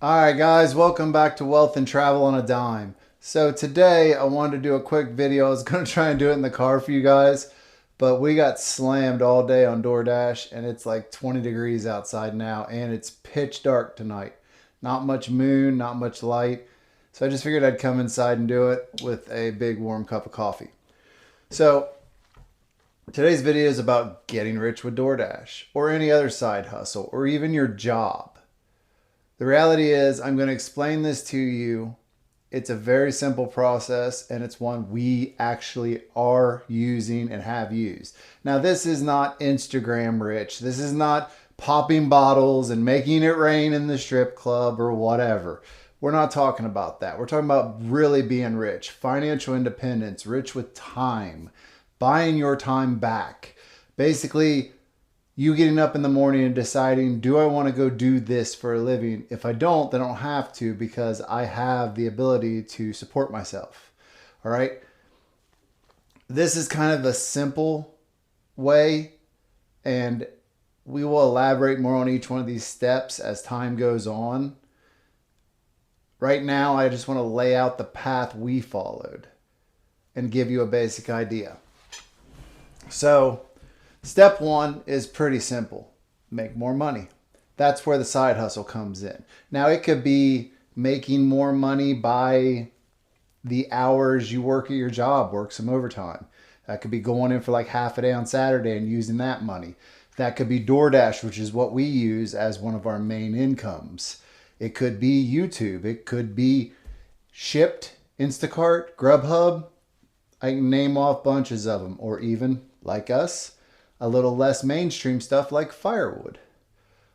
Alright guys, welcome back to Wealth and Travel on a Dime. So today I wanted to do a quick video. I was going to try and do it in the car for you guys, but we got slammed all day on DoorDash and it's like 20 degrees outside now and it's pitch dark tonight. Not much moon, not much light. So I just figured I'd come inside and do it with a big warm cup of coffee. So today's video is about getting rich with DoorDash or any other side hustle or even your job. The reality is I'm going to explain this to you. It's a very simple process and it's one we actually are using and have used. Now this is not Instagram rich. This is not popping bottles and making it rain in the strip club or whatever. We're not talking about that. We're talking about really being rich, financial independence, rich with time, buying your time back. Basically, you getting up in the morning and deciding, do I want to go do this for a living? If I don't, then I don't have to because I have the ability to support myself. All right. This is kind of a simple way, and we will elaborate more on each one of these steps as time goes on. Right now, I just want to lay out the path we followed and give you a basic idea. So, step one is pretty simple. Make more money. That's where the side hustle comes in. Now, it could be making more money by the hours you work at your job, work some overtime. That could be going in for like half a day on Saturday and using that money. That could be DoorDash, which is what we use as one of our main incomes. It could be YouTube. It could be Shipped, Instacart, Grubhub. I can name off bunches of them. Or even, like us, a little less mainstream stuff like firewood.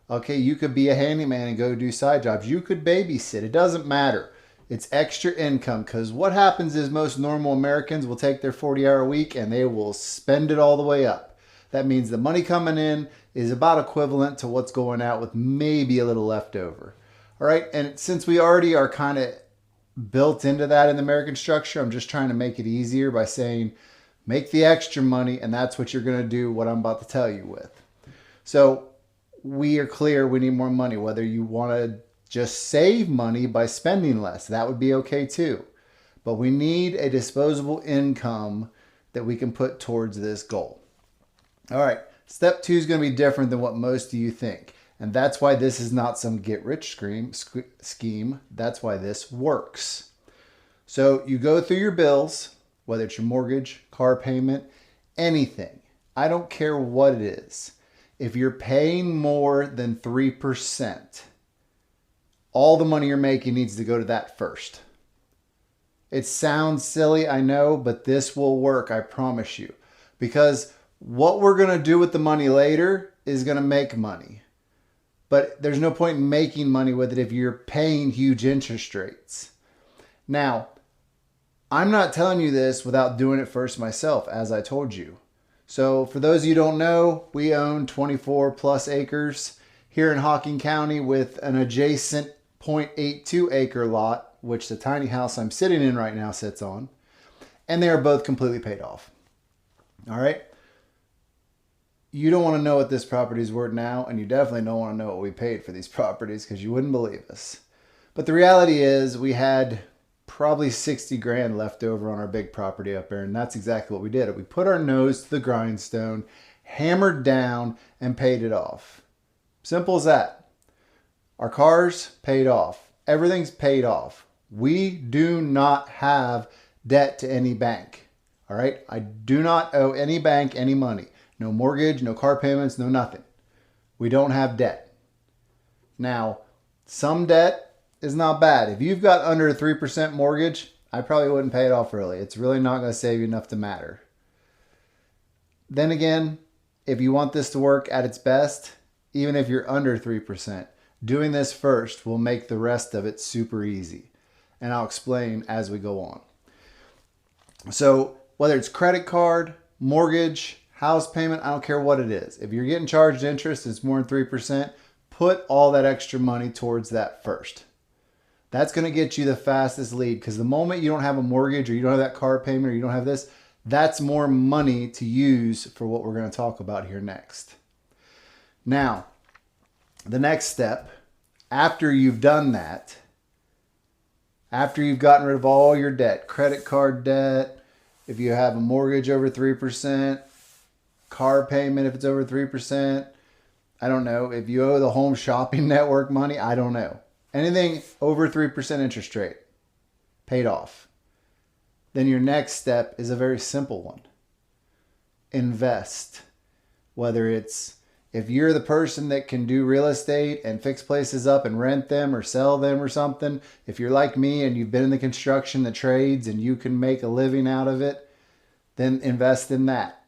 Okay, you could be a handyman and go do side jobs. You could babysit. It doesn't matter. It's extra income, because what happens is most normal Americans will take their 40-hour week and they will spend it all the way up. That means the money coming in is about equivalent to what's going out with maybe a little left over. All right, and since we already are kind of built into that in the American structure, I'm just trying to make it easier by saying, make the extra money, and that's what you're going to do what I'm about to tell you with. So we are clear we need more money. Whether you want to just save money by spending less, that would be okay too. But we need a disposable income that we can put towards this goal. All right, step two is going to be different than what most of you think. And that's why this is not some get-rich scheme. That's why this works. So you go through your bills, whether it's your mortgage, car payment, anything. I don't care what it is. If you're paying more than 3%, all the money you're making needs to go to that first. It sounds silly, I know, but this will work, I promise you. Because what we're going to do with the money later is going to make money. But there's no point in making money with it if you're paying huge interest rates. Now, I'm not telling you this without doing it first myself, as I told you. So for those of you who don't know, we own 24 plus acres here in Hocking County with an adjacent 0.82 acre lot, which the tiny house I'm sitting in right now sits on. And they are both completely paid off. All right. You don't want to know what this property is worth now, and you definitely don't want to know what we paid for these properties because you wouldn't believe us. But the reality is we had probably 60 grand left over on our big property up there, and that's exactly what we did. We put our nose to the grindstone, hammered down, and paid it off. Simple as that. Our cars paid off. Everything's paid off. We do not have debt to any bank. All right? I do not owe any bank any money. No mortgage, no car payments, no nothing. We don't have debt. Now, some debt is not bad. If you've got under a 3% mortgage, I probably wouldn't pay it off early. It's really not going to save you enough to matter. Then again, if you want this to work at its best, even if you're under 3%, doing this first will make the rest of it super easy. And I'll explain as we go on. So whether it's credit card, mortgage, house payment, I don't care what it is. If you're getting charged interest, it's more than 3%, put all that extra money towards that first. That's going to get you the fastest lead, because the moment you don't have a mortgage or you don't have that car payment or you don't have this, that's more money to use for what we're going to talk about here next. Now, the next step After you've done that, after you've gotten rid of all your debt, credit card debt, if you have a mortgage over 3%, car payment if it's over 3%, I don't know. If you owe the home shopping network money, I don't know. Anything over 3% interest rate paid off. Then your next step is a very simple one. Invest. Whether it's, if you're the person that can do real estate and fix places up and rent them or sell them or something, if you're like me and you've been in the construction, the trades, and you can make a living out of it, then invest in that.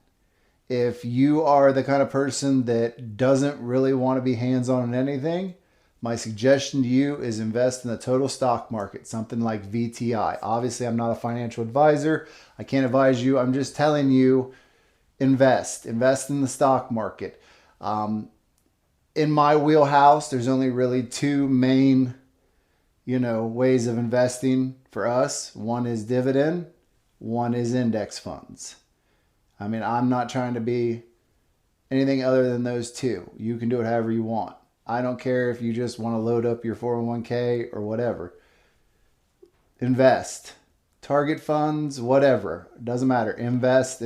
If you are the kind of person that doesn't really want to be hands-on in anything, my suggestion to you is invest in the total stock market, something like VTI. Obviously, I'm not a financial advisor. I can't advise you. I'm just telling you, invest in the stock market. In my wheelhouse, there's only really two main, ways of investing for us. One is dividend, one is index funds. I mean, I'm not trying to be anything other than those two. You can do it however you want. I don't care if you just want to load up your 401k or whatever. Invest. Target funds, whatever. Doesn't matter. Invest.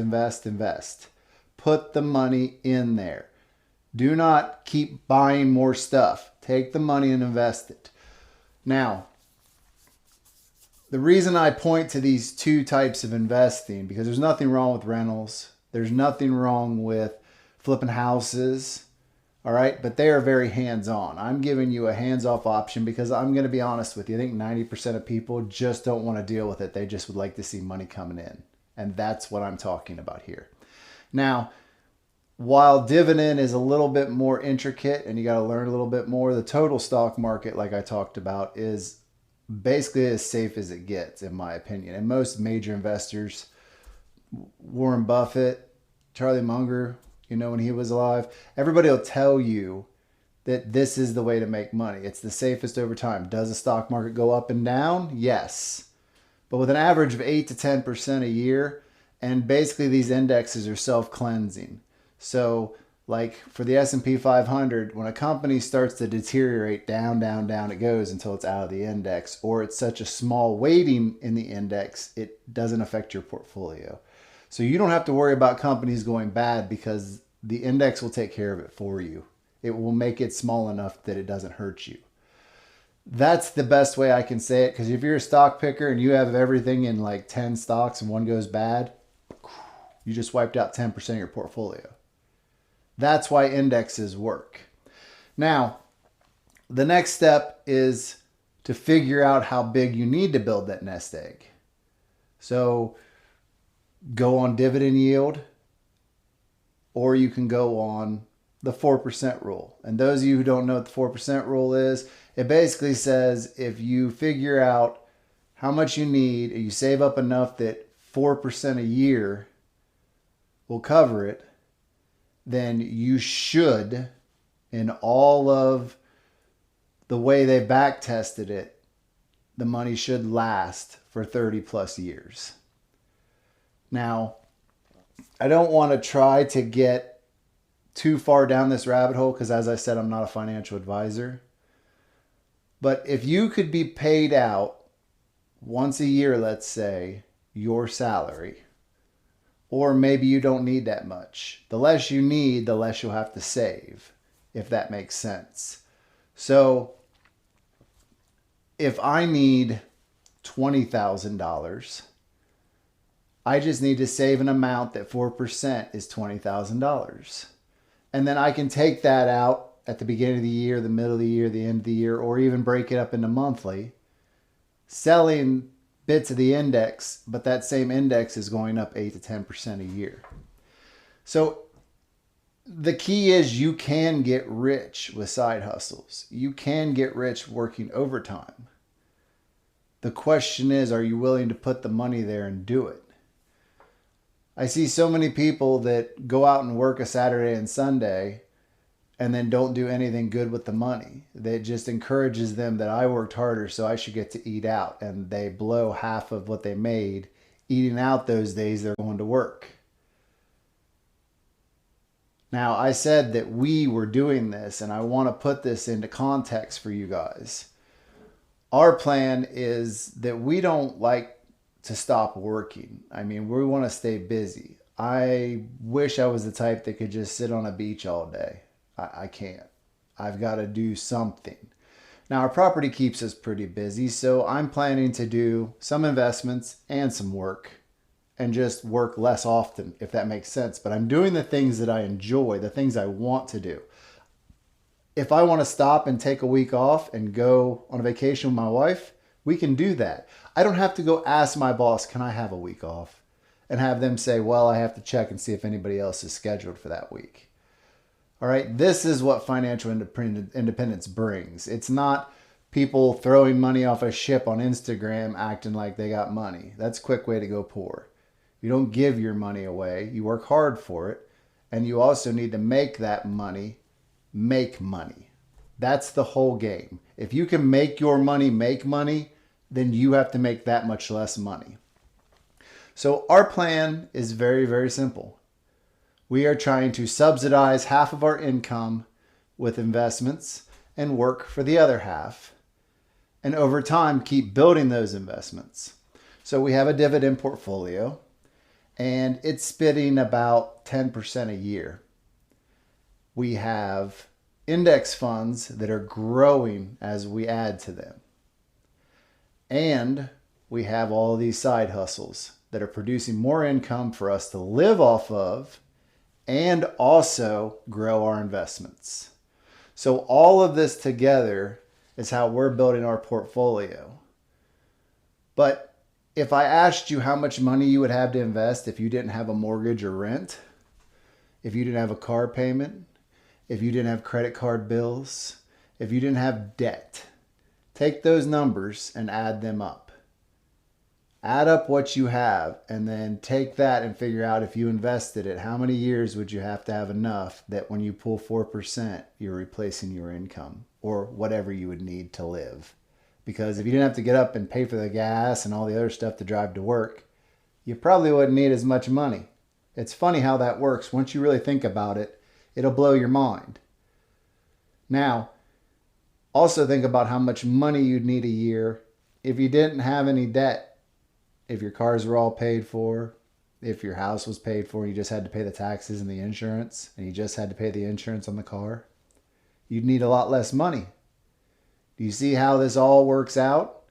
Put the money in there. Do not keep buying more stuff. Take the money and invest it. Now, the reason I point to these two types of investing, because there's nothing wrong with rentals. There's nothing wrong with flipping houses. All right. But they are very hands-on. I'm giving you a hands-off option because I'm going to be honest with you. I think 90% of people just don't want to deal with it. They just would like to see money coming in. And that's what I'm talking about here. Now, while dividend is a little bit more intricate and you got to learn a little bit more, the total stock market, like I talked about, is basically as safe as it gets, in my opinion. And most major investors, Warren Buffett, Charlie Munger, when he was alive, everybody will tell you that this is the way to make money. It's the safest over time. Does the stock market go up and down? Yes. But with an average of 8 to 10% a year, and basically these indexes are self-cleansing. So like for the S&P 500, when a company starts to deteriorate down, it goes until it's out of the index, or it's such a small weighting in the index, it doesn't affect your portfolio. So you don't have to worry about companies going bad because the index will take care of it for you. It will make it small enough that it doesn't hurt you. That's the best way I can say it, because if you're a stock picker and you have everything in like 10 stocks and one goes bad, you just wiped out 10% of your portfolio. That's why indexes work. Now, the next step is to figure out how big you need to build that nest egg. So go on dividend yield, or you can go on the 4% rule. And those of you who don't know what the 4% rule is, it basically says if you figure out how much you need, and you save up enough that 4% a year will cover it, then you should, in all of the way they back tested it, the money should last for 30 plus years. Now, I don't want to try to get too far down this rabbit hole because, as I said, I'm not a financial advisor. But if you could be paid out once a year, let's say, your salary, or maybe you don't need that much. The less you need, the less you'll have to save, if that makes sense. So if I need $20,000, I just need to save an amount that 4% is $20,000. And then I can take that out at the beginning of the year, the middle of the year, the end of the year, or even break it up into monthly, selling bits of the index, but that same index is going up 8 to 10% a year. So the key is you can get rich with side hustles. You can get rich working overtime. The question is, are you willing to put the money there and do it? I see so many people that go out and work a Saturday and Sunday and then don't do anything good with the money. That just encourages them that I worked harder, so I should get to eat out. And they blow half of what they made eating out those days they're going to work. Now, I said that we were doing this, and I want to put this into context for you guys. Our plan is that we don't like to stop working. I mean, we want to stay busy. I wish I was the type that could just sit on a beach all day. I can't. I've got to do something. Now, our property keeps us pretty busy, so I'm planning to do some investments and some work and just work less often, if that makes sense. But I'm doing the things that I enjoy, the things I want to do. If I want to stop and take a week off and go on a vacation with my wife, we can do that. I don't have to go ask my boss, can I have a week off? And have them say, well, I have to check and see if anybody else is scheduled for that week. All right, this is what financial independence brings. It's not people throwing money off a ship on Instagram acting like they got money. That's a quick way to go poor. You don't give your money away. You work hard for it. And you also need to make that money make money. That's the whole game. If you can make your money make money, then you have to make that much less money. So our plan is very, very simple. We are trying to subsidize half of our income with investments and work for the other half. And over time, keep building those investments. So we have a dividend portfolio, and it's spitting about 10% a year. We have index funds that are growing as we add to them. And we have all these side hustles that are producing more income for us to live off of and also grow our investments. So all of this together is how we're building our portfolio. But if I asked you how much money you would have to invest if you didn't have a mortgage or rent, if you didn't have a car payment, if you didn't have credit card bills, if you didn't have debt, take those numbers and add them up. Add up what you have and then take that and figure out if you invested it, how many years would you have to have enough that when you pull 4%, you're replacing your income or whatever you would need to live. Because if you didn't have to get up and pay for the gas and all the other stuff to drive to work, you probably wouldn't need as much money. It's funny how that works. Once you really think about it, it'll blow your mind. Now, also think about how much money you'd need a year if you didn't have any debt. If your cars were all paid for, if your house was paid for, you just had to pay the taxes and the insurance, and you just had to pay the insurance on the car, you'd need a lot less money. Do you see how this all works out?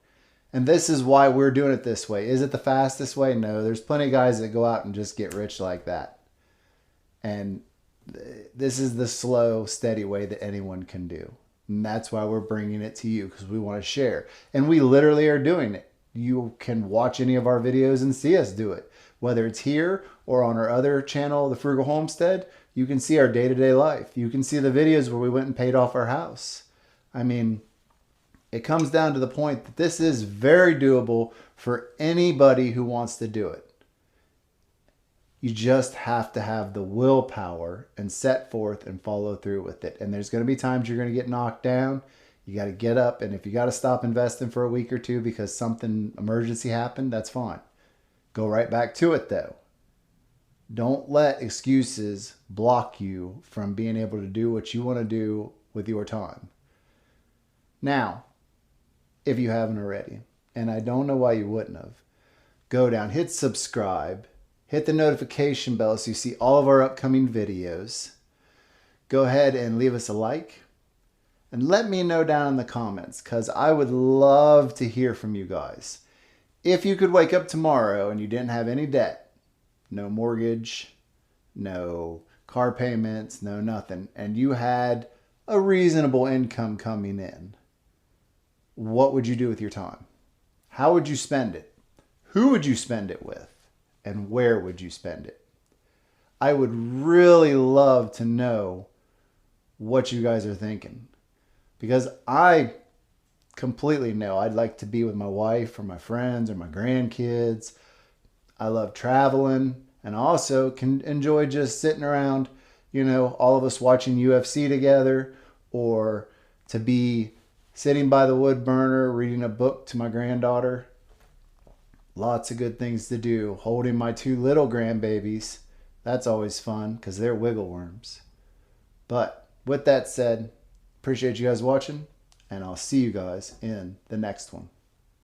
And this is why we're doing it this way. Is it the fastest way? No, there's plenty of guys that go out and just get rich like that. And this is the slow, steady way that anyone can do. And that's why we're bringing it to you, because we want to share. And we literally are doing it. You can watch any of our videos and see us do it. Whether it's here or on our other channel, The Frugal Homestead, you can see our day-to-day life. You can see the videos where we went and paid off our house. I mean, it comes down to the point that this is very doable for anybody who wants to do it. You just have to have the willpower and set forth and follow through with it. And there's going to be times you're going to get knocked down. You got to get up, and if you got to stop investing for a week or two because something emergency happened, that's fine. Go right back to it though. Don't let excuses block you from being able to do what you want to do with your time. Now, if you haven't already, and I don't know why you wouldn't have, go down, hit subscribe, hit the notification bell so you see all of our upcoming videos. Go ahead and leave us a like. And let me know down in the comments, because I would love to hear from you guys. If you could wake up tomorrow and you didn't have any debt, no mortgage, no car payments, no nothing, and you had a reasonable income coming in, what would you do with your time? How would you spend it? Who would you spend it with? And where would you spend it? I would really love to know what you guys are thinking. Because I completely know I'd like to be with my wife or my friends or my grandkids. I love traveling, and also can enjoy just sitting around, all of us watching UFC together, or to be sitting by the wood burner reading a book to my granddaughter. Lots of good things to do. Holding my 2 little grandbabies. That's always fun because they're wiggle worms. But with that said, appreciate you guys watching, and I'll see you guys in the next one.